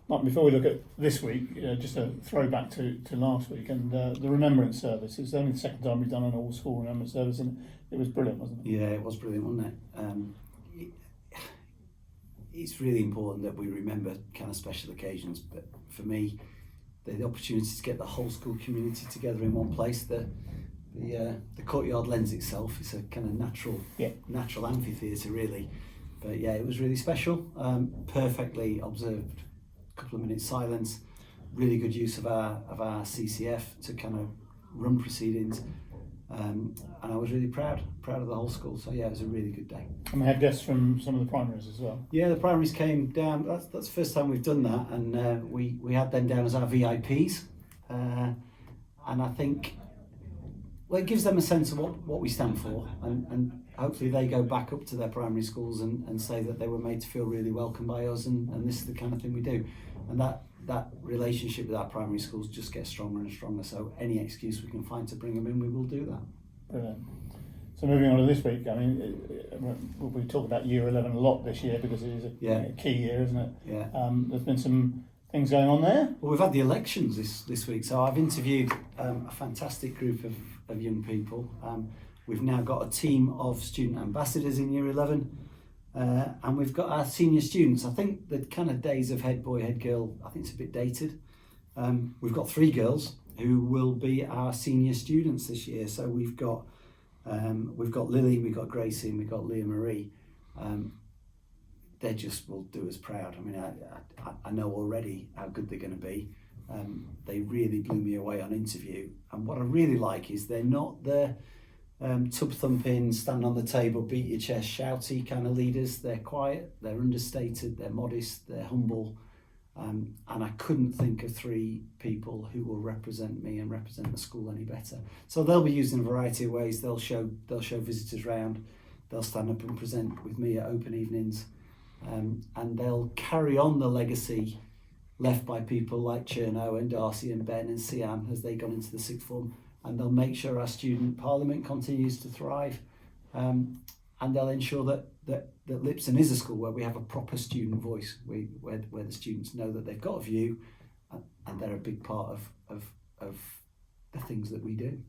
Martin, before we look at this week, just a throwback to last week and the Remembrance Service. It's only the second time we've done an all-school Remembrance Service, and it was brilliant, wasn't it? Yeah, it was brilliant, wasn't it? It's really important that we remember kind of special occasions, but for me, the opportunity to get the whole school community together in one place, the courtyard lends itself. It's a kind of natural amphitheatre, really. But yeah, it was really special. Perfectly observed. A couple of minutes silence. Really good use of our CCF to kind of run proceedings. And I was really proud of the whole school. So yeah, it was a really good day. And we had guests from some of the primaries as well. Yeah, the primaries came down. That's the first time we've done that, and we had them down as our VIPs. And I think, well, it gives them a sense of what we stand for, and hopefully they go back up to their primary schools and say that they were made to feel really welcome by us, and this is the kind of thing we do. And that relationship with our primary schools just gets stronger and stronger. So any excuse we can find to bring them in, we will do that. Brilliant. So moving on to this week, I mean, we talk about Year 11 a lot this year because it is a key year, isn't it? Yeah. There's been some things going on there. Well, we've had the elections this week, so I've interviewed a fantastic group of young people. We've now got a team of student ambassadors in Year 11, and we've got our senior students. I think the kind of days of head boy, head girl, I think it's a bit dated. We've got 3 girls who will be our senior students this year. So we've got Lily, we've got Gracie, and we've got Leah Marie. They just will do us proud. I mean, I know already how good they're going to be. They really blew me away on interview. And what I really like is they're not the tub thumping, stand on the table, beat your chest, shouty kind of leaders. They're quiet, they're understated, they're modest, they're humble. And I couldn't think of 3 people who will represent me and represent the school any better. So they'll be used in a variety of ways. They'll show visitors round. They'll stand up and present with me at open evenings. And they'll carry on the legacy left by people like Cherno and Darcy and Ben and Sian as they got into the 6th form, and they'll make sure our student parliament continues to thrive, and they'll ensure that Lipson is a school where we have a proper student voice, where the students know that they've got a view and they're a big part of the things that we do.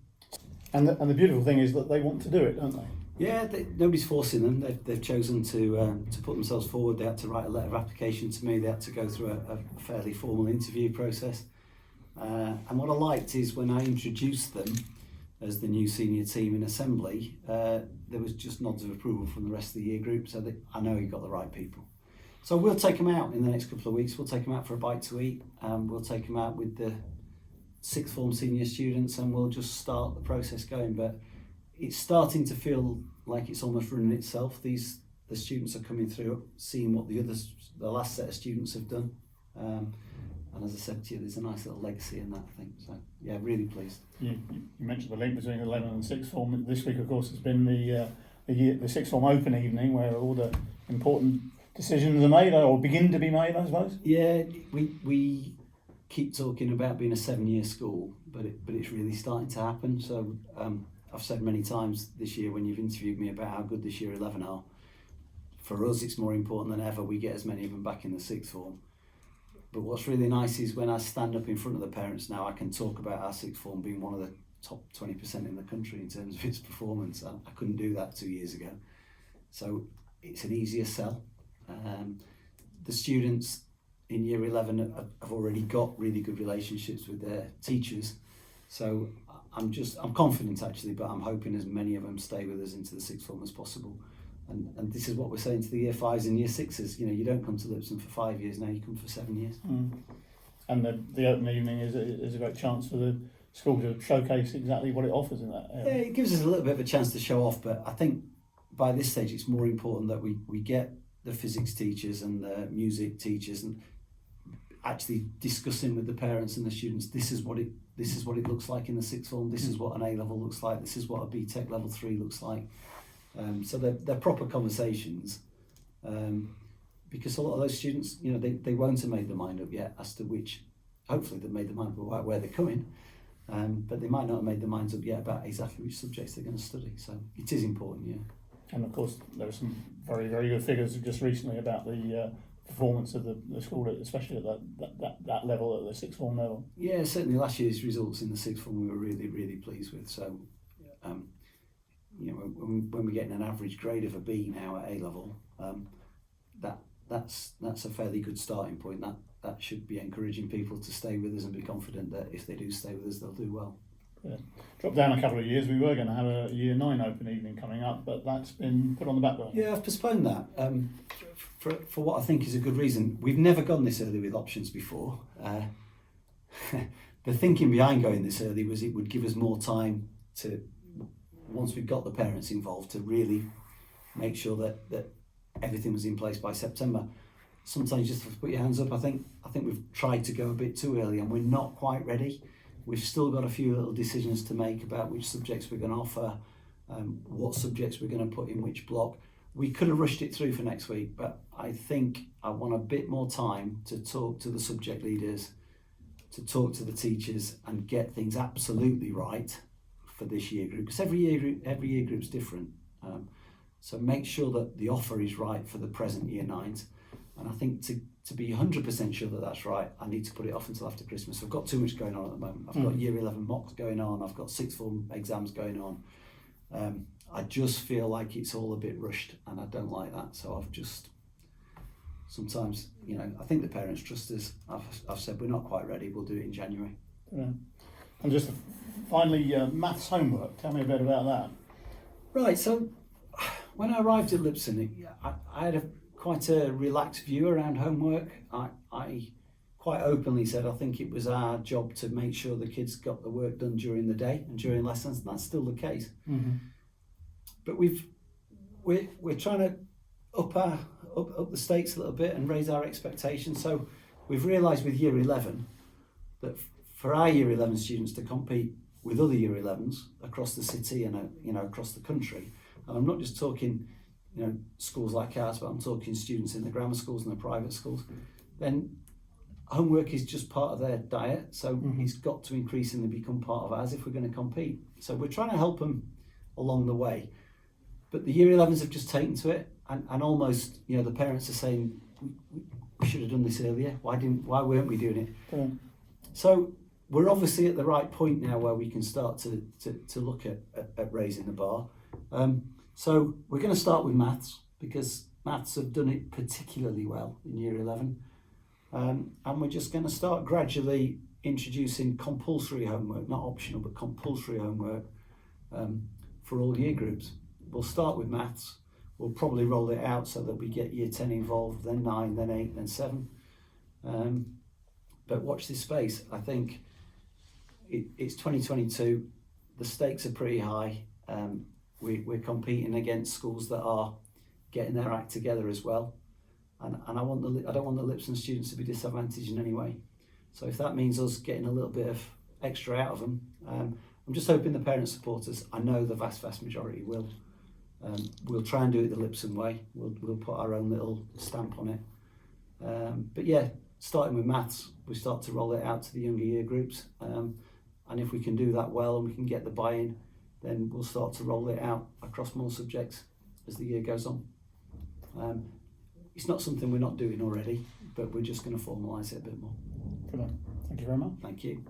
And the beautiful thing is that they want to do it, don't they? Yeah, nobody's forcing them. They've chosen to put themselves forward. They had to write a letter of application to me. They had to go through a fairly formal interview process. And what I liked is when I introduced them as the new senior team in assembly, there was just nods of approval from the rest of the year group. So I know you got the right people. So we'll take them out in the next couple of weeks. We'll take them out for a bite to eat. We'll take them out with the 6th form senior students, and we'll just start the process going. But it's starting to feel like it's almost running itself. The students are coming through, seeing what the last set of students have done. And as I said to you, there's a nice little legacy in that, I think. So yeah, really pleased. You mentioned the link between 11 and 6th form. This week, of course, has been the 6th form open evening, where all the important decisions are made, or begin to be made, I suppose. Yeah, we keep talking about being a 7-year school, but it's really starting to happen. So I've said many times this year when you've interviewed me about how good this year 11 are, for us it's more important than ever we get as many of them back in the 6th form. But what's really nice is when I stand up in front of the parents now, I can talk about our 6th form being one of the top 20% in the country in terms of its performance. I couldn't do that 2 years ago. So it's an easier sell. The students in year 11 have already got really good relationships with their teachers. So I'm confident actually, but I'm hoping as many of them stay with us into the 6th form as possible. And this is what we're saying to the year 5s and year 6s. You know, you don't come to Lipson for 5 years now, you come for 7 years. And the open evening is a great chance for the school to showcase exactly what it offers in that area. Yeah, it gives us a little bit of a chance to show off, but I think by this stage it's more important that we get the physics teachers and the music teachers and actually discussing with the parents and the students, this is what it looks like in the 6th form, this is what an A level looks like, this is what a BTEC level 3 looks like. So they're proper conversations, because a lot of those students, you know, they won't have made their mind up yet as to which, hopefully they've made their mind up about where they're coming, but they might not have made their minds up yet about exactly which subjects they're going to study. So it is important, yeah. And of course, there are some very, very good figures just recently about the performance of the school, especially at that level, at the sixth form level. Yeah, certainly last year's results in the sixth form we were really, really pleased with. So, you know, when we're getting an average grade of a B now at A level, that's a fairly good starting point. That should be encouraging people to stay with us and be confident that if they do stay with us, they'll do well. Yeah. Drop down a couple of years, we were going to have a year 9 open evening coming up, but that's been put on the back burner. Yeah, I've postponed that for what I think is a good reason. We've never gone this early with options before. The thinking behind going this early was it would give us more time to, once we've got the parents involved, to really make sure that everything was in place by September. Sometimes you just have to put your hands up. I think we've tried to go a bit too early and we're not quite ready. We've still got a few little decisions to make about which subjects we're going to offer, what subjects we're going to put in which block. We could have rushed it through for next week, but I think I want a bit more time to talk to the subject leaders, to talk to the teachers and get things absolutely right for this year group, because every year group's different. So make sure that the offer is right for the present year 9s. And I think to be 100% sure that that's right, I need to put it off until after Christmas. I've got too much going on at the moment. I've got year 11 mocks going on. I've got sixth form exams going on. I just feel like it's all a bit rushed and I don't like that. So I've just, sometimes, you know, I think the parents trust us. I've said we're not quite ready. We'll do it in January. Yeah. And just finally, maths homework. Tell me a bit about that. Right, so when I arrived at Lipson, I had quite a relaxed view around homework. I quite openly said I think it was our job to make sure the kids got the work done during the day and during lessons, and that's still the case. Mm-hmm. But we're trying to up the stakes a little bit and raise our expectations. So we've realised with year 11 that for our year 11 students to compete with other year 11s across the city and across the country, and I'm not just talking schools like ours, but I'm talking students in the grammar schools and the private schools, then homework is just part of their diet. So it's got to increasingly become part of ours if we're going to compete. So we're trying to help them along the way. But the year 11s have just taken to it, and almost, the parents are saying, we should have done this earlier. Why weren't we doing it? So we're obviously at the right point now where we can start to look at raising the bar. So we're going to start with maths, because maths have done it particularly well in year 11. And we're just going to start gradually introducing compulsory homework, not optional, but compulsory homework for all year groups. We'll start with maths. We'll probably roll it out so that we get year 10 involved, then 9, then 8, then 7. But watch this space. I think it's 2022. The stakes are pretty high. We're competing against schools that are getting their act together as well, and I don't want the Lipson students to be disadvantaged in any way. So if that means us getting a little bit of extra out of them, I'm just hoping the parents support us. I know the vast majority will. We'll try and do it the Lipson way. We'll put our own little stamp on it. But yeah, starting with maths, we start to roll it out to the younger year groups, and if we can do that well and we can get the buy-in, then we'll start to roll it out across more subjects as the year goes on. It's not something we're not doing already, but we're just going to formalise it a bit more. Thank you very much. Thank you.